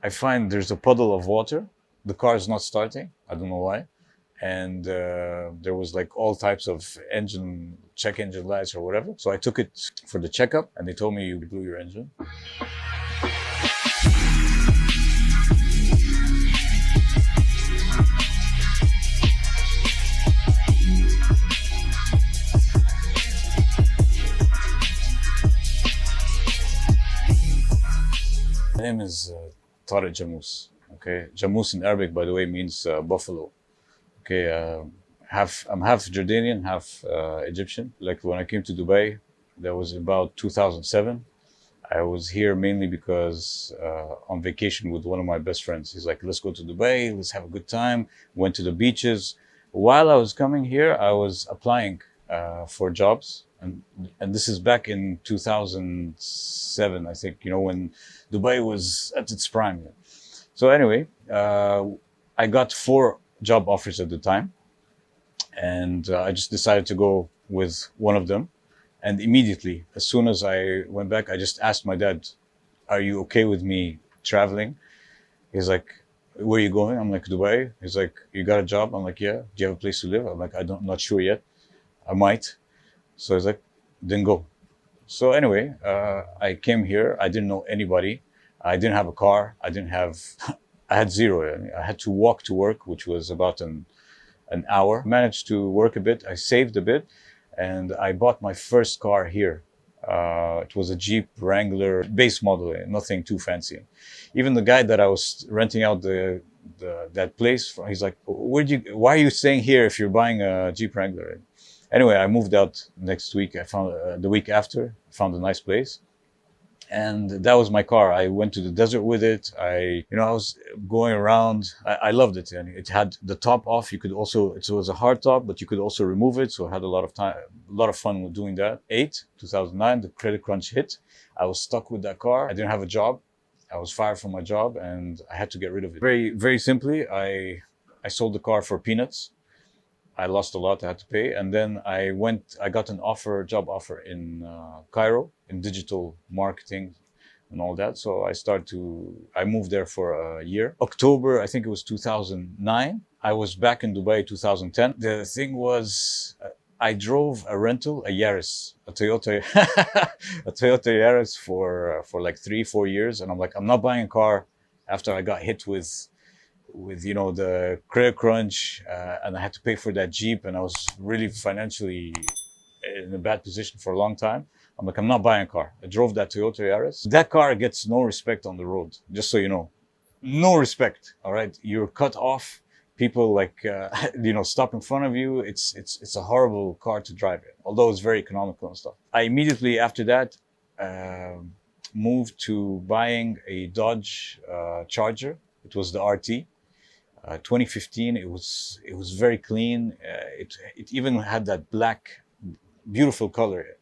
I find there's a puddle of water. The car is not starting. I don't know why. And there was like all types of check engine lights or whatever. So I took it for the checkup and they told me you blew your engine. My name is Tariq Jamous. Okay, Jamous in Arabic, by the way, means buffalo. Okay, I'm half Jordanian, half Egyptian. Like when I came to Dubai, that was about 2007. I was here mainly because on vacation with one of my best friends. He's like, let's go to Dubai, let's have a good time. Went to the beaches. While I was coming here, I was applying for jobs. And this is back in 2007, I think, when Dubai was at its prime. So anyway, I got 4 job offers at the time. And I just decided to go with one of them. And immediately, as soon as I went back, I just asked my dad, are you okay with me traveling? He's like, where are you going? I'm like, Dubai. He's like, you got a job? I'm like, yeah. Do you have a place to live? I'm like, I'm not sure yet. I might. So he's like, then go. So anyway, I came here. I didn't know anybody. I didn't have a car. I had zero. I had to walk to work, which was about an hour. Managed to work a bit. I saved a bit. And I bought my first car here. It was a Jeep Wrangler base model, nothing too fancy. Even the guy that I was renting out that place from, he's like, why are you staying here if you're buying a Jeep Wrangler? Anyway, I moved out next week. I found the week after, found a nice place. And that was my car. I went to the desert with it. I was going around. I loved it. And it had the top off. It was a hard top, but you could also remove it. So I had a lot of fun with doing that. 2009, the credit crunch hit. I was stuck with that car. I didn't have a job. I was fired from my job and I had to get rid of it. Very, very simply, I sold the car for peanuts. I lost a lot. I had to pay. And then I got an job offer in Cairo in digital marketing and all that. So I moved there for a year. October, I think it was 2009. I was back in Dubai 2010. The thing was, I drove a rental, a Yaris, a Toyota Yaris for like 3-4 years. And I'm like, I'm not buying a car after I got hit with the credit crunch, and I had to pay for that Jeep, and I was really financially in a bad position for a long time. I'm like, I'm not buying a car. I drove that Toyota Yaris. That car gets no respect on the road, just so you know. No respect, all right? You're cut off. People stop in front of you. It's a horrible car to drive in, although it's very economical and stuff. I immediately after that moved to buying a Dodge Charger. It was the RT. 2015, it was very clean. It even had that black, beautiful color.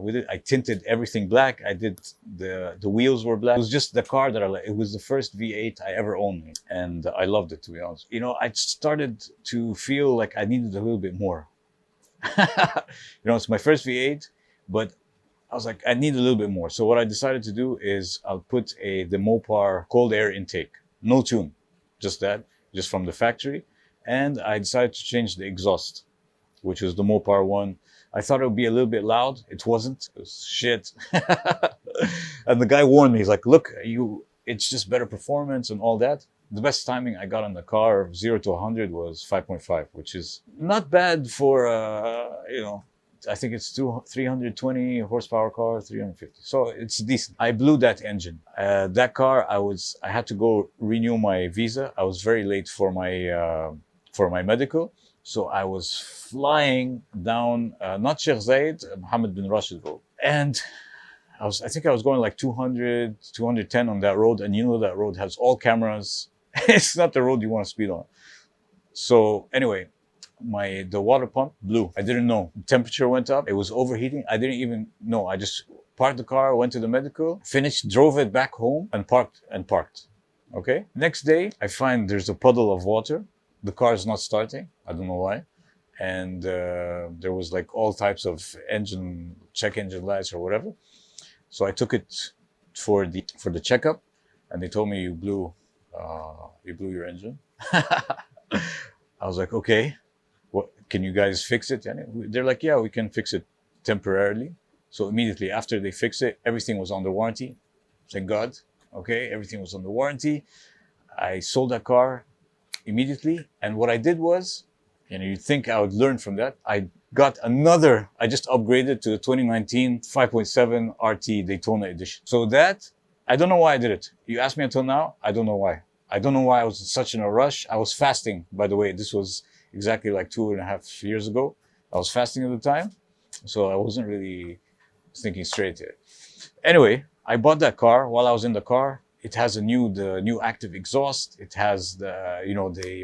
With it, I tinted everything black. I did the wheels were black. It was just the car that I liked. It was the first V8 I ever owned, and I loved it, to be honest. I started to feel like I needed a little bit more. It's my first V8, but I was like, I need a little bit more. So what I decided to do is I'll put the Mopar cold air intake, no tune. Just from the factory. And I decided to change the exhaust, which was the Mopar one. I thought it would be a little bit loud. It wasn't. It was shit. And the guy warned me. He's like, look, it's just better performance and all that. The best timing I got on the car, 0 to 100, was 5.5, which is not bad for, I think it's 320 horsepower car, 350. So it's decent. I blew that engine. That car, I had to go renew my visa. I was very late for my medical. So I was flying down, not Sheikh Zayed, Mohammed bin Rashid road. And I think I was going like 200, 210 on that road. And that road has all cameras. It's not the road you want to speed on. So anyway, the water pump blew. I didn't know. The temperature went up. It was overheating. I didn't even know. I just parked the car, went to the medical, finished, drove it back home and parked. Okay. Next day, I find there's a puddle of water. The car is not starting. I don't know why. And there was like all types of check engine lights or whatever. So I took it for the checkup. and they told me you blew your engine. I was like, okay, what can you guys fix it? And they're like, yeah, we can fix it temporarily. So immediately after they fixed it, everything was under warranty. Thank God. Okay, everything was under warranty. I sold that car immediately, and what I did was, you'd think I would learn from that. I just upgraded to the 2019 5.7 RT Daytona edition. So that, I don't know why I did it. You ask me until now, I don't know why. I don't know why I was such in a rush. I was fasting, by the way. This was exactly like 2.5 years ago. I was fasting at the time, so I wasn't really thinking straight here. Anyway, I bought that car. While I was in the car, it has the new active exhaust. It has the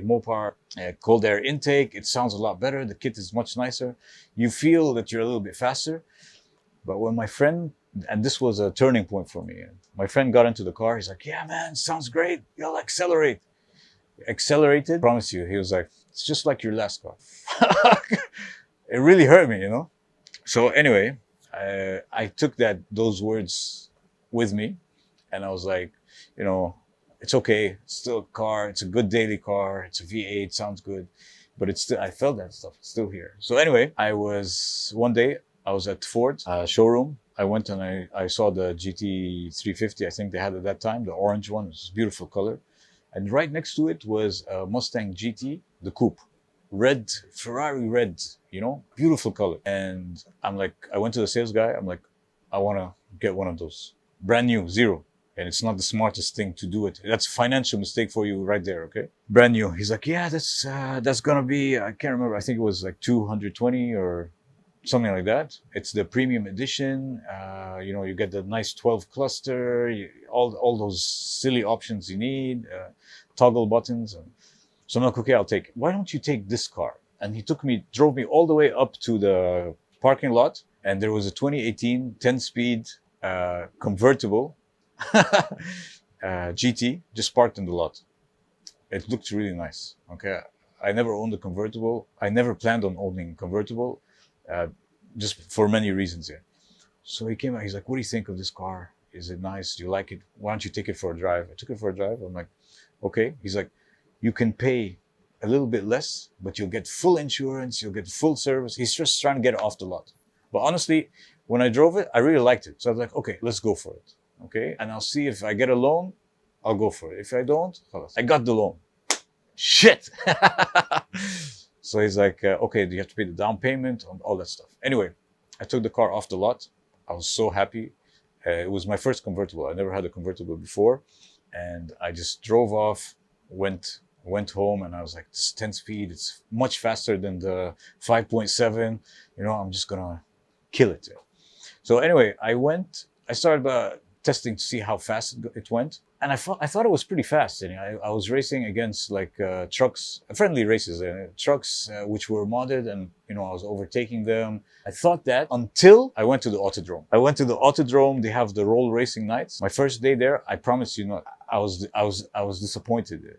Mopar cold air intake. It sounds a lot better. The kit is much nicer. You feel that you're a little bit faster. But when my friend, and this was a turning point for me, my friend got into the car. He's like, yeah, man, sounds great. You'll accelerate. Accelerated. I promise you. He was like, it's just like your last car. It really hurt me, So anyway, I took those words with me, and I was like, it's okay. It's still a car. It's a good daily car. It's a V8. Sounds good, but I felt that stuff. It's still here. So anyway, one day I was at Ford showroom. I went and I saw the GT 350. I think they had at that time, the orange one. It was a beautiful color. And right next to it was a Mustang GT, the coupe. Red, Ferrari red, beautiful color. And I went to the sales guy. I'm like, I want to get one of those. Brand new, zero. And it's not the smartest thing to do it. That's a financial mistake for you right there, okay? Brand new. He's like, yeah, that's gonna be, I can't remember. I think it was like 220 or something like that. It's the premium edition. You get the nice 12 cluster, all those silly options you need, toggle buttons. So I'm like, okay, I'll take it. Why don't you take this car? And he drove me all the way up to the parking lot, and there was a 2018 10-speed convertible GT just parked in the lot. It looked really nice. Okay, I never owned a convertible. I never planned on owning a convertible, just for many reasons here. So he came out. He's like, "What do you think of this car? Is it nice? Do you like it? Why don't you take it for a drive?" I took it for a drive. I'm like, "Okay." He's like, "You can pay a little bit less, but you'll get full insurance. You'll get full service." He's just trying to get it off the lot. But honestly, when I drove it, I really liked it. So I was like, "Okay, let's go for it." Okay, and I'll see if I get a loan, I'll go for it. If I don't, I got the loan. Shit. So he's like, okay, do you have to pay the down payment and all that stuff? Anyway, I took the car off the lot. I was so happy. It was my first convertible. I never had a convertible before. And I just drove off, went home, and I was like, this 10 speed, it's much faster than the 5.7. I'm just gonna kill it. So anyway, I started testing to see how fast it went. And I thought it was pretty fast. I was racing against trucks, friendly races, trucks which were modded, and I was overtaking them. I thought that until I went to the Autodrome. They have the roll racing nights. My first day there, I promise you not, I was disappointed.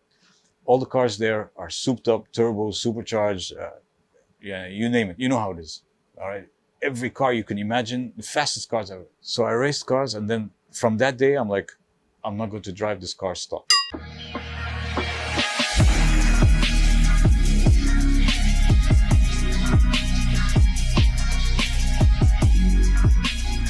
All the cars there are souped up, turbo, supercharged, you name it. You know how it is. All right. Every car you can imagine, the fastest cars ever. So I raced cars, and then from that day, I'm like, I'm not going to drive this car stock.